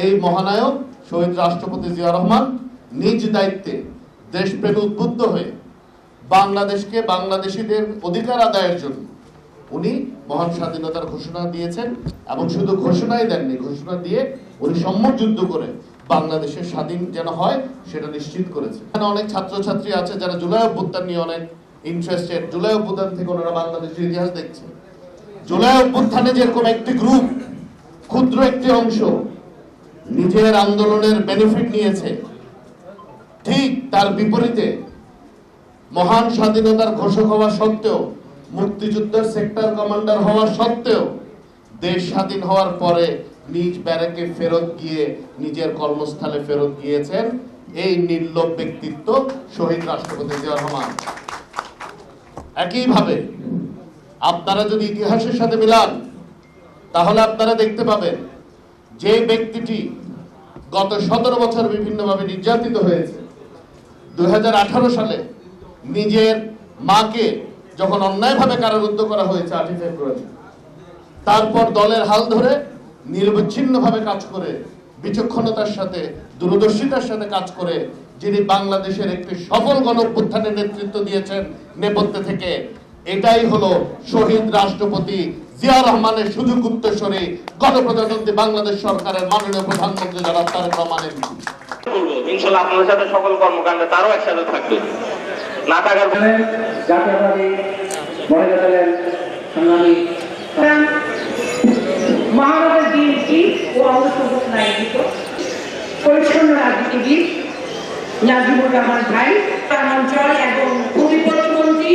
এই মহানায়ক শহীদ রাষ্ট্রপতি জিয়া রহমান নিজ দায়িত্বে দেশপ্রেমে উদ্বুদ্ধ হয়ে বাংলাদেশকে বাংলাদেশিদের অধিকার আদায়ের জন্য উনি মহান স্বাধীনতার ঘোষণা দিয়েছেন এবং শুধু ঘোষণাই দেননি, ঘোষণা দিয়ে উনি সম্মুখ যুদ্ধ করে বাংলাদেশের স্বাধীন যেন হয় সেটা নিশ্চিত করেছে। এখানে অনেক ছাত্রছাত্রী আছে যারা জুলাই অভ্যুত্থান নিয়ে অনেক ইন্টারেস্টেড। জুলাই অভ্যুত্থান থেকে ওনারা বাংলাদেশের ইতিহাস দেখছে। জুলাই অভ্যুত্থানে যেরকম একটি গ্রুপ, ক্ষুদ্র একটি অংশ নিজের আন্দোলনের বেনিফিট নিয়েছে, ঠিক তার বিপরীতে মহান স্বাধীনতার ঘোষক হওয়া সত্ত্বেও, মুক্তিযুদ্ধের সেক্টর কমান্ডার হওয়া সত্ত্বেও দেশ স্বাধীন হওয়ার পরে নিজ ব্যারাকে ফেরত গিয়ে নিজের কর্মস্থলে ফেরত গিয়েছেন এই নির্লোভ ব্যক্তিত্ব শহীদ রাষ্ট্রপতি জিয়া রহমান। একইভাবে আপনারা যদি ইতিহাসের সাথে মিলান তাহলে আপনারা দেখতে পাবেন যে ব্যক্তিটি গত 17 বছর বিভিন্নভাবে নির্যাতিত হয়েছে, 2018 সালে নিজের মাকে যখন অন্যায়ভাবে কারারুদ্ধ করা হয়েছে 8 ফেব্রুয়ারি, তারপর দলের হাল ধরে নিরবচ্ছিন্নভাবে কাজ করে, বিচক্ষণতার সাথে, দূরদর্শিতার সাথে কাজ করে যিনি বাংলাদেশের একটি সফল গণঅভ্যুত্থানের নেতৃত্ব দিয়েছেন নেপথ্যে থেকে, এটাই হলো শহীদ রাষ্ট্রপতি জিয়া রহমানের সুযোগ উত্তরসূরি গণপ্রজাতন্ত্রী বাংলাদেশ সরকারের মাননীয় প্রধানমন্ত্রী জনাব তারেক রহমানের। ইনশাআল্লাহ আপনাদের সাথে সকল কর্মকাণ্ডে তারও একসাথে থাকবে না থাকার জাতীয়তাবাদী মহিলাদের সংগ্রামী মহানগর বিএনপি ও অঙ্গসংগঠন আয়োজিত পরিচ্ছন্ন রাজনীতিবিদ নাজিমুর রহমান ভাই, অঞ্চল এবং ভূমি প্রতিমন্ত্রী